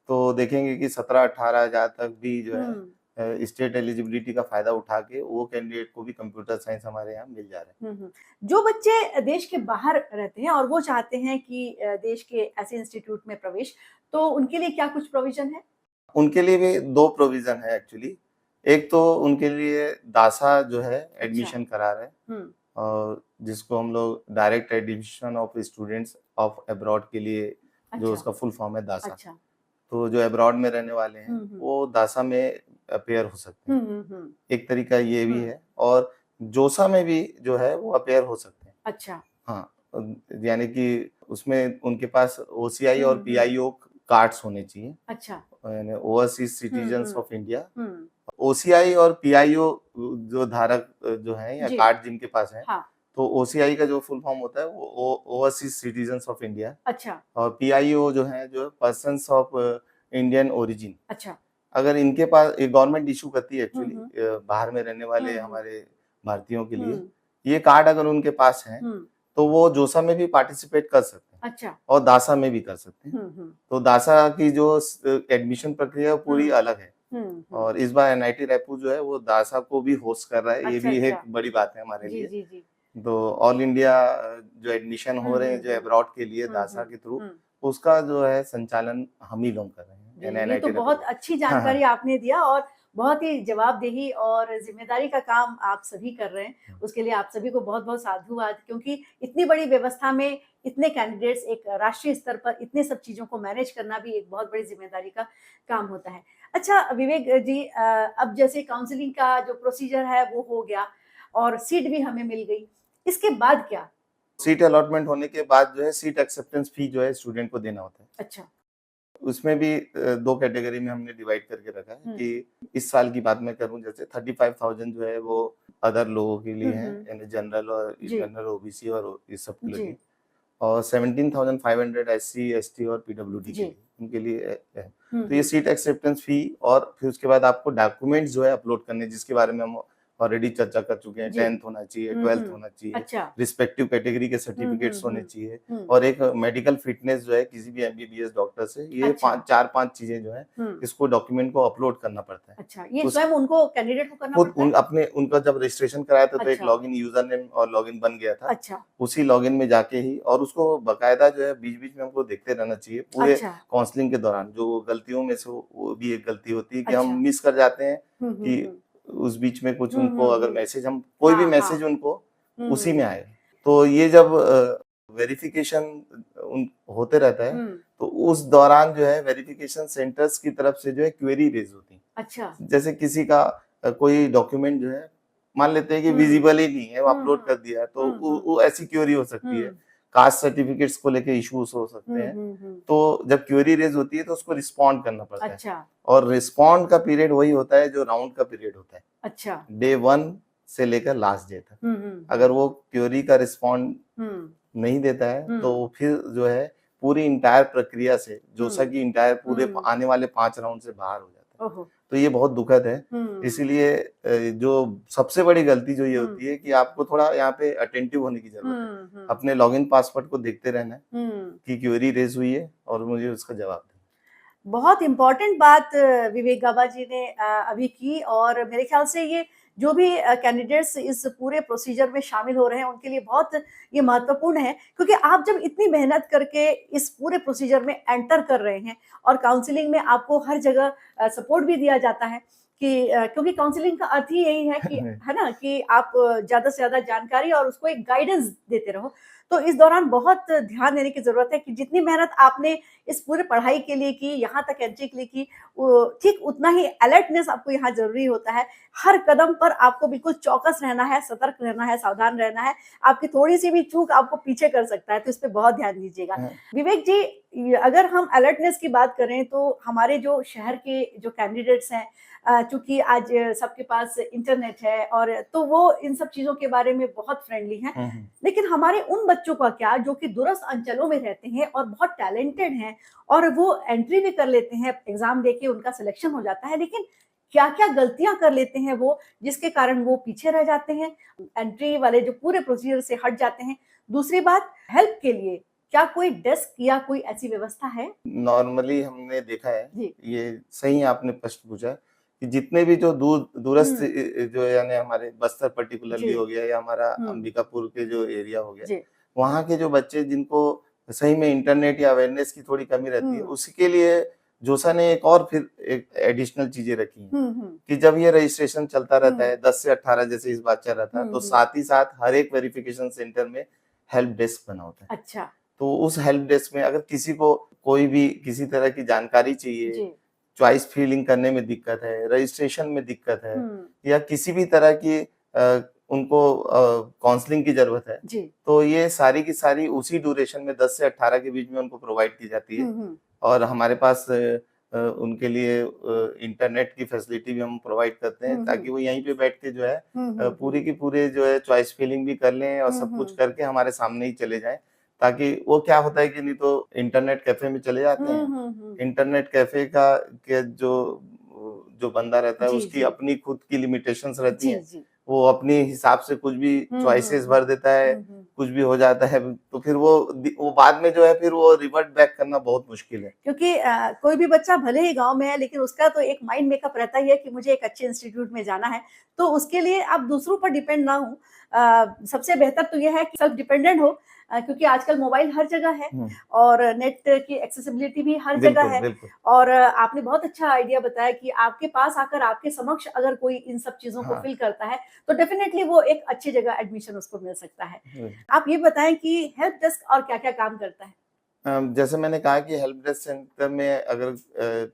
S2: तो देखेंगे कि 17-18 हजार तक भी जो है स्टेट एलिजिबिलिटी का फायदा उठा के वो कैंडिडेट को भी कंप्यूटर साइंस हमारे यहाँ मिल जा रहा है।
S1: जो बच्चे देश के बाहर रहते हैं और वो चाहते हैं कि देश के ऐसे इंस्टीट्यूट में प्रवेश, तो उनके लिए क्या कुछ प्रोविजन है?
S2: उनके लिए भी 2 प्रोविजन है एक्चुअली। एक तो उनके लिए दासा जो है एडमिशन करा रहा है, और जिसको हम लोग direct admission of students of abroad के लिए, जो उसका फुल फॉर्म है दासा। तो जो अब्रॉड में रहने वाले हैं वो दासा में अपेयर हो सकते हैं। एक तरीका ये भी है, और जोसा में भी जो है वो अपेयर हो सकते हैं।
S1: अच्छा।
S2: हाँ, यानी कि उसमें उनके पास ओसीआई और पीआईओ कार्ड्स होने चाहिए। अच्छा। यानी overseas citizens of India. OCI और पीआईओ जो धारक जो हैं या कार्ड जिनके पास है, तो ओसीआई का जो फुल फॉर्म होता है वो ओवरसीज सिटीजन्स ऑफ इंडिया। अच्छा। और पीआईओ जो है जो पर्सन्स ऑफ इंडियन ओरिजिन। अच्छा। अगर इनके पास, गवर्नमेंट इशू करती है एक्चुअली बाहर में रहने वाले हमारे भारतीयों के लिए, ये कार्ड अगर उनके पास है तो वो जोसा में भी पार्टिसिपेट कर सकते हैं। अच्छा। और दासा में भी कर सकते हैं। तो दासा की जो एडमिशन प्रक्रिया पूरी अलग है, और इस बार एनआईटी रायपुर जो है वो दासा को भी होस्ट कर रहा है। ये भी एक बड़ी बात है हमारे लिए। तो ऑल इंडिया जो एडमिशन हो रहे हैं जो अब्रॉड के लिए दासा के थ्रू, उसका जो है संचालन हम ही लोग कर रहे हैं।
S1: ये तो बहुत अच्छी जानकारी आपने दिया, और बहुत ही जवाबदेही और जिम्मेदारी का काम आप सभी कर रहे हैं। उसके लिए आप सभी को बहुत बहुत साधुवाद, क्योंकि इतनी बड़ी व्यवस्था में इतने कैंडिडेट्स, एक राष्ट्रीय स्तर पर इतने सब चीजों को मैनेज करना भी एक बहुत बड़ी जिम्मेदारी का काम होता है। अच्छा विवेक जी, अब जैसे काउंसलिंग का जो प्रोसीजर है वो हो गया और सीट भी हमें मिल गई, इसके बाद क्या?
S2: सीट अलॉटमेंट होने के बाद जो है सीट एक्सेप्टेंस फी जो है स्टूडेंट को देना होता है। अच्छा। उसमें भी 2 कैटेगरी में हमने डिवाइड करके रखा है कि इस साल की बात मैं करूं, जैसे 35,000 जो है वो अदर लोगों के लिए है, यानी जनरल ओबीसी और इस सब के लिए, और 17,500 एससी एसटी और पीडब्ल्यूडी के लिए, उनके लिए है। तो ये सीट एक्सेप्टेंस फी, और फिर उसके बाद आपको डॉक्यूमेंट्स जो है अपलोड करने, जिसके बारे में हम ऑलरेडी चर्चा कर चुके हैं। 10th होना चाहिए, 12th होना चाहिए, अच्छा, रिस्पेक्टिव कैटेगरी के सर्टिफिकेट्स होने चाहिए, और एक मेडिकल फिटनेस जो है किसी भी एमबीबीएस डॉक्टर से, ये अच्छा, 4-5 चीजें जो है इसको डॉक्यूमेंट को अपलोड करना पड़ता है। अच्छा, ये स्वयं उनको कैंडिडेट को करना पड़ता है? अपने उनका जब रजिस्ट्रेशन कराया था तो एक लॉगिन यूजर नेम और लॉगिन बन गया था। अच्छा। उसी लॉगिन में जाके ही, और उसको बकायदा जो है बीच बीच में हमको देखते रहना चाहिए पूरे काउंसलिंग के दौरान। जो गलतियों में से वो भी एक गलती होती है कि हम मिस कर जाते हैं कि उस बीच में कुछ
S1: हम्म,
S2: उनको अगर
S1: हम्म,
S2: मैसेज, हम कोई भी
S1: हाँ,
S2: मैसेज
S1: हाँ,
S2: उनको उसी
S1: हम्म,
S2: में आए, तो ये जब वेरिफिकेशन होते रहता है,
S1: हम्म,
S2: तो उस दौरान जो है वेरिफिकेशन सेंटर्स की तरफ से जो है क्वेरी रेज होती है।
S1: अच्छा,
S2: जैसे किसी का कोई डॉक्यूमेंट जो है, मान लेते हैं कि
S1: हम्म,
S2: विजिबल ही नहीं है, वो
S1: हम्म,
S2: अपलोड कर दिया है, तो
S1: हम्म,
S2: वो ऐसी क्वेरी हो सकती है।
S1: हम्म,
S2: कास्ट सर्टिफिकेट्स को लेके इश्यूज हो सकते हैं।
S1: हम्म,
S2: तो जब क्वेरी रेज होती है तो उसको रिस्पॉन्ड करना पड़ता है,
S1: अच्छा,
S2: और रिस्पॉन्ड का पीरियड वही होता है जो राउंड का पीरियड होता है,
S1: अच्छा,
S2: डे 1 से लेकर लास्ट डे तक।
S1: हम्म,
S2: अगर वो क्वेरी का रिस्पॉन्ड
S1: हम्म,
S2: नहीं देता है तो
S1: हम्म,
S2: फिर जो है पूरी इंटायर प्रक्रिया से, जोसा
S1: हम्म,
S2: की इंटायर पूरे
S1: हम्म,
S2: आने वाले 5 राउंड से बाहर हो जाता है।
S1: ओहो,
S2: तो ये बहुत दुखद है।
S1: हम्म,
S2: इसीलिए जो सबसे बड़ी गलती जो ये
S1: हम्म,
S2: होती है कि आपको थोड़ा यहाँ पे अटेंटिव होने की जरूरत है।
S1: हम्म,
S2: अपने लॉगिन पासवर्ड को देखते रहना है
S1: हम्म,
S2: कि क्वेरी रेज हुई है और मुझे उसका जवाब देना
S1: बहुत इम्पोर्टेंट बात विवेक गाबा जी ने अभी की, और मेरे ख्याल से ये जो भी कैंडिडेट्स इस पूरे प्रोसीजर में शामिल हो रहे हैं उनके लिए बहुत ये महत्वपूर्ण है, क्योंकि आप जब इतनी मेहनत करके इस पूरे प्रोसीजर में एंटर कर रहे हैं और काउंसलिंग में आपको हर जगह सपोर्ट भी दिया जाता है कि क्योंकि काउंसलिंग का अर्थ ही यही है कि,
S2: है।
S1: है ना, कि आप ज़्यादा से ज़्यादा जानकारी और उसको एक गाइडेंस देते रहो। तो इस दौरान बहुत ध्यान देने की ज़रूरत है कि जितनी मेहनत आपने इस पूरे पढ़ाई के लिए की, यहाँ तक एंट्री के लिए की, वो ठीक उतना ही अलर्टनेस आपको यहाँ ज़रूरी होता है। हर कदम पर आपको बिल्कुल चौकस रहना है, सतर्क रहना है, सावधान रहना है। आपकी थोड़ी-सी भी चूक आपको पीछे कर सकता है, तो इस पे बहुत ध्यान दीजिएगा। विवेक जी, अगर हम अलर्टनेस की बात करें तो हमारे जो शहर के जो कैंडिडेट्स हैं, चूँकि आज सबके पास इंटरनेट है, और तो वो इन सब चीज़ों के बारे में बहुत फ्रेंडली हैं। लेकिन हमारे उन बच्चों का क्या जो कि दूरस्थ अंचलों में रहते हैं और बहुत टैलेंटेड हैं, और वो एंट्री भी कर लेते हैं, एग्ज़ाम देके उनका सिलेक्शन हो जाता है, लेकिन क्या-क्या गलतियाँ कर लेते हैं वो, जिसके कारण वो पीछे रह जाते हैं, एंट्री वाले जो पूरे प्रोसीजर से हट जाते हैं। दूसरी बात, हेल्प के लिए क्या कोई डेस्क या कोई ऐसी व्यवस्था है?
S2: नॉर्मली हमने देखा है,
S1: जी।
S2: ये सही आपने प्रश्न पूछा, कि जितने भी जो दूरस्थ
S1: हुँ,
S2: जो यानी हमारे बस्तर पर्टिकुलरली
S1: जी।
S2: हो गया, या हमारा
S1: हुँ,
S2: अंबिकापुर के जो एरिया हो गया,
S1: जी।
S2: वहाँ के जो बच्चे जिनको सही में इंटरनेट या अवेयरनेस की थोड़ी कमी रहती है,
S1: हुँ,
S2: उसके लिए जोसा ने एक और फिर एक एडिशनल चीजें रखी हैं,
S1: हुँ, हुँ,
S2: कि जब ये रजिस्ट्रेशन चलता रहता
S1: हुँ,
S2: है 10 से 18 जैसे इस बार चल रहा था,
S1: हुँ,
S2: तो
S1: हुँ।
S2: साथ ही साथ हर एक वेरिफिकेशन सेंटर में हेल्प डेस्क बना होता है।
S1: अच्छा,
S2: तो उस हेल्प डेस्क में अगर किसी को कोई भी किसी तरह की जानकारी चाहिए,
S1: जी।
S2: चॉइस फिलिंग करने में दिक्कत है, रजिस्ट्रेशन में दिक्कत है,
S1: हुँ,
S2: या किसी भी तरह की उनको काउंसलिंग की ज़रूरत है,
S1: जी।
S2: तो ये सारी की सारी उसी ड्यूरेशन में 10 से 18 के बीच में उनको प्रोवाइड की जाती है।
S1: हुँ, हुँ,
S2: और हमारे पास उनके लिए इंटरनेट की फैसिलिटी भी हम प्रोवाइड करते हैं,
S1: हुँ,
S2: ताकि
S1: हुँ,
S2: वो यहीं पे बैठ के जो है
S1: हुँ, हुँ,
S2: पूरी
S1: हुँ,
S2: की पूरे जो है चॉइस फिलिंग भी कर लें और
S1: हुँ,
S2: सब कुछ
S1: हुँ,
S2: करके हमारे सामने ही चले जाएँ। ताकि वो क्या होता है कि नहीं तो इंटरनेट कैफ़े में चले जाते
S1: हुँ,
S2: हैं,
S1: हुँ, हुँ।
S2: इंटरनेट कैफ़े का के जो बंदा रहता है
S1: जी,
S2: उसकी
S1: जी।
S2: अपनी खुद की लिमिटेशंस रहती
S1: जी,
S2: हैं।
S1: जी।
S2: वो अपने हिसाब से कुछ भी
S1: हुँ, हुँ,
S2: चॉइसेस
S1: हुँ।
S2: भर देता है,
S1: हुँ, हुँ।
S2: कुछ भी हो जाता है, तो फिर वो बाद में जो है फिर वो रिवर्ट बैक करना बहुत मुश्किल है।
S1: क्योंकि कोई भी बच्चा भले ही गाँव में है, लेकिन उसका तो एक माइंड मेकअप रहता ही है कि मुझे एक अच्छे इंस्टीट्यूट में जाना है। तो उसके लिए आप दूसरों पर डिपेंड ना हों। सबसे बेहतर तो ये है कि सेल्फ डिपेंडेंट हो, क्योंकि आजकल मोबाइल हर जगह है,
S2: हुँ,
S1: और नेट की एक्सेसिबिलिटी भी हर जगह
S2: बिल्कुल,
S1: है।
S2: बिल्कुल।
S1: और आपने बहुत अच्छा आइडिया बताया कि आपके पास आकर आपके समक्ष अगर कोई इन सब चीज़ों को
S2: हाँ।
S1: फ़िल करता है, तो डेफ़िनिटली वो एक अच्छी जगह एडमिशन उसको मिल सकता है।
S2: हुँ।
S1: आप ये बताएँ कि हेल्प डेस्क और क्या-क्या काम करता है?
S2: जैसे मैंने कहा कि हेल्प डेस्क सेंटर में अगर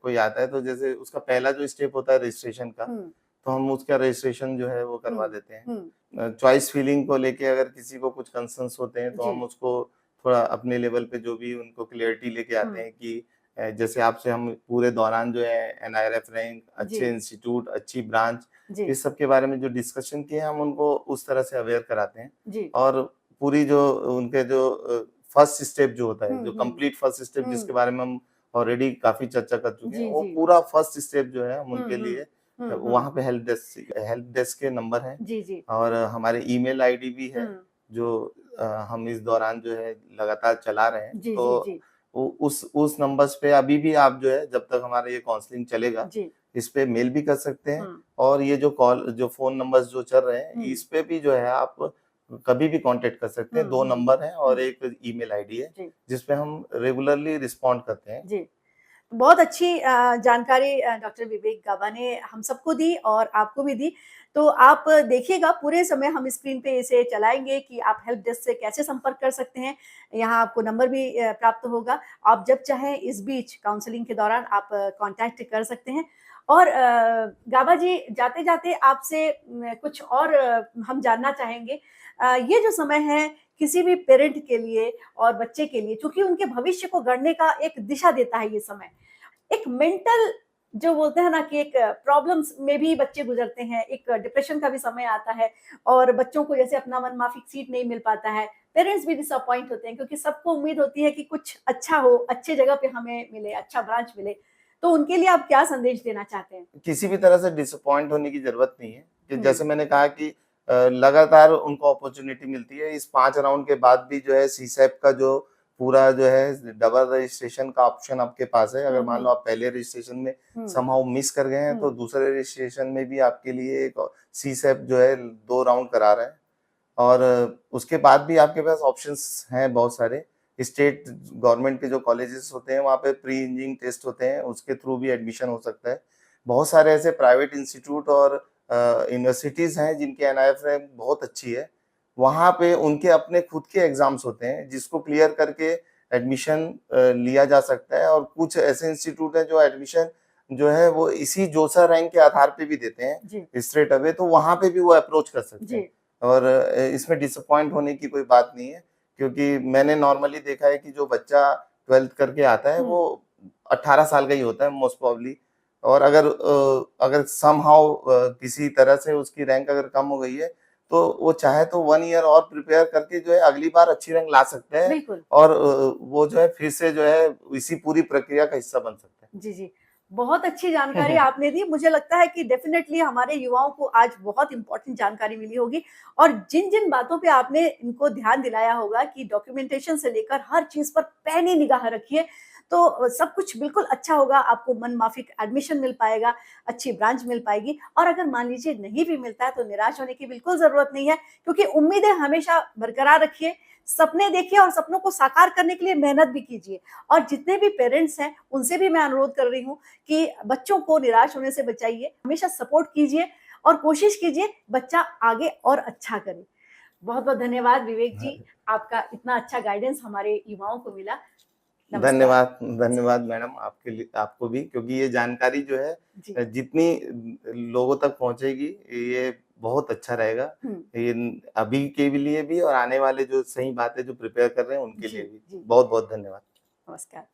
S2: कोई आता है, तो जैसे उसका पहला जो स्टेप होता है रजिस्ट्रेशन का,
S1: हुँ,
S2: तो हम उसका रजिस्ट्रेशन जो है वो करवा
S1: हुँ,
S2: देते हैं।
S1: हुँ।
S2: चॉइस फिलिंग को लेके अगर किसी को कुछ कंसर्न्स होते हैं, तो
S1: जी।
S2: हम उसको थोड़ा अपने लेवल पे जो भी उनको क्लैरिटी लेके आते
S1: हुँ,
S2: हैं कि जैसे आपसे हम पूरे दौरान जो है एनआईआरएफ रैंक,
S1: जी,
S2: अच्छे इंस्टीट्यूट, अच्छी ब्रांच,
S1: जी,
S2: इस सब के बारे में जो डिस्कशन किए हम उनको उस तरह से अवेयर कराते हैं।
S1: जी।
S2: और पूरी जो उनके जो फर्स्ट स्टेप जो होता है,
S1: हुँ,
S2: जो
S1: हुँ,
S2: कंप्लीट फर्स्ट स्टेप जिसके
S1: हुँ।
S2: बारे में हम ऑलरेडी काफ़ी चर्चा कर चुके हैं,
S1: जी,
S2: वो
S1: जी।
S2: पूरा फर्स्ट स्टेप जो है हम
S1: हुँ,
S2: उनके
S1: हुँ।
S2: लिए
S1: हुँ, हुँ।
S2: वहाँ पे हेल्प डेस्क के नंबर हैं,
S1: जी, जी।
S2: और हमारे ईमेल आईडी भी
S1: हुँ।
S2: है, जो हम इस दौरान जो है लगातार चला रहे हैं।
S1: जी, जी,
S2: तो
S1: जी।
S2: उस नंबर्स पे अभी भी आप जो है जब तक हमारा ये काउंसलिंग चलेगा,
S1: जी।
S2: इस पे मेल भी कर सकते हैं,
S1: हुँ,
S2: और ये जो फ़ोन नंबर्स जो चल रहे हैं,
S1: हुँ,
S2: इस पे भी जो है आप कभी भी कॉन्टैक्ट कर सकते
S1: हुँ,
S2: हैं। 2
S1: हुँ,
S2: नंबर हैं और
S1: हुँ।
S2: एक ईमेल आईडी है,
S1: जी,
S2: जिस पे हम रेगुलरली रिस्पॉन्ड करते हैं।
S1: जी। बहुत अच्छी जानकारी डॉक्टर विवेक गाबा ने हम सबको दी और आपको भी दी। तो आप देखिएगा, पूरे समय हम स्क्रीन पे इसे चलाएँगे कि आप हेल्प डेस्क से कैसे संपर्क कर सकते हैं। यहाँ आपको नंबर भी प्राप्त होगा। आप जब चाहें इस बीच काउंसलिंग के दौरान आप कॉन्टैक्ट कर सकते हैं। और गाबा जी, जाते-जाते आपसे कुछ और हम जानना चाहेंगे। ये जो समय है किसी भी पेरेंट के लिए और बच्चे के लिए, चूँकि उनके भविष्य को गढ़ने का एक दिशा देता है ये समय। एक मेंटल जो बोलते हैं ना कि एक प्रॉब्लम्स में भी बच्चे गुजरते हैं, एक डिप्रेशन का भी समय आता है और बच्चों को जैसे अपना मनमाफ़िक सीट नहीं मिल पाता है, पेरेंट्स भी डिसअपॉइंट होते हैं क्योंकि सबको उम्मीद होती है कि कुछ अच्छा हो, अच्छी जगह पे हमें मिले, अच्छा ब्रांच मिले। तो उनके लिए आप क्या संदेश देना चाहते हैं?
S2: किसी भी तरह से डिसअपॉइंट होने की ज़रूरत नहीं है, कि
S1: हुँ,
S2: जैसे मैंने कहा कि लगातार उनको अपॉर्च्युनिटी मिलती है। इस 5 राउंड के बाद भी जो है सीसैप का जो पूरा जो है डबल रजिस्ट्रेशन का ऑप्शन आपके पास है। अगर
S1: हुँ,
S2: मान लो
S1: हुँ,
S2: आप पहले रजिस्ट्रेशन में
S1: हुँ,
S2: समहाउ मिस कर गए हैं, तो
S1: हुँ,
S2: दूसरे रजिस्ट्रेशन में भी आपके लिए एक सीसैप जो है 2 राउंड करा रहा है। और उसके बाद भी आपके पास ऑप्शंस हैं बहुत सारे। स्टेट गवर्नमेंट के जो कॉलेजेस होते हैं, वहाँ पे प्री इंजीनियरिंग टेस्ट होते हैं, उसके थ्रू भी एडमिशन हो सकता है। बहुत सारे ऐसे प्राइवेट इंस्टीट्यूट और यूनिवर्सिटीज़ हैं जिनकी एनआईएफ रैंक बहुत अच्छी है। वहाँ पे उनके अपने खुद के एग्ज़ाम्स होते हैं, जिसको क्लियर करके एडमिशन लिया जा सकता है। और कुछ ऐसे इंस्टीट्यूट हैं जो एडमिशन जो है वो इसी जोसा रैंक के आधार पे भी देते
S1: जी,
S2: हैं स्ट्रेट अवे, तो वहाँ पे भी वो अप्रोच कर सकते
S1: जी,
S2: हैं। और इसमें डिसअपॉइंट होने की कोई बात नहीं है, क्योंकि मैंने नॉर्मली देखा है कि जो बच्चा 12th करके आता है
S1: हुँ,
S2: वो 18 साल का ही होता है मोस्ट प्रोबब्ली। और अगर समहाउ किसी तरह से उसकी रैंक अगर कम हो गई है, तो वो चाहे तो 1 ईयर और प्रिपेयर करके जो है अगली बार अच्छी रैंक ला सकते हैं।
S1: बिल्कुल।
S2: और वो जो है फिर से जो है इसी पूरी प्रक्रिया का हिस्सा बन सकते
S1: जी, जी। बहुत अच्छी जानकारी
S2: हैं।
S1: आपने दी। मुझे लगता है कि डेफ़िनेटली हमारे युवाओं को आज बहुत इम्पोर्टेंट जानकारी मिली होगी और जिन-जिन बातों पे आपने इनको ध्यान दिलाया होगा कि डॉक्यूमेंटेशन से लेकर हर चीज़ पर पैनी निगाह रखिए, तो सब कुछ बिल्कुल अच्छा होगा। आपको मनमाफ़िक एडमिशन मिल पाएगा, अच्छी ब्रांच मिल पाएगी और अगर मान लीजिए नहीं भी मिलता है, तो निराश होने की बिल्कुल ज़रूरत नहीं है क्योंकि उम्मीदें हमेशा बरकरार रखिए, सपने देखिए और सपनों को साकार करने के लिए मेहनत भी कीजिए। और जितने भी पेरेंट्स हैं, उनसे भी मैं अनुरोध कर रही हूँ कि बच्चों को निराश होने से बचाइए, हमेशा सपोर्ट कीजिए और कोशिश कीजिए बच्चा आगे और अच्छा करे। बहुत-बहुत धन्यवाद विवेक जी, आपका इतना अच्छा गाइडेंस हमारे युवाओं को मिला। नमस्कार।
S2: धन्यवाद,
S1: जी,
S2: धन्यवाद मैडम, आपके लिए आपको भी, क्योंकि ये जानकारी जो है
S1: जी।
S2: जितनी लोगों तक पहुँचेगी, ये बहुत अच्छा रहेगा।
S1: हुँ,
S2: ये अभी के भी लिए भी और आने वाले जो सही बातें जो प्रिपेयर कर रहे हैं उनके
S1: जी,
S2: लिए भी।
S1: जी।
S2: बहुत-बहुत धन्यवाद।
S1: नमस्कार।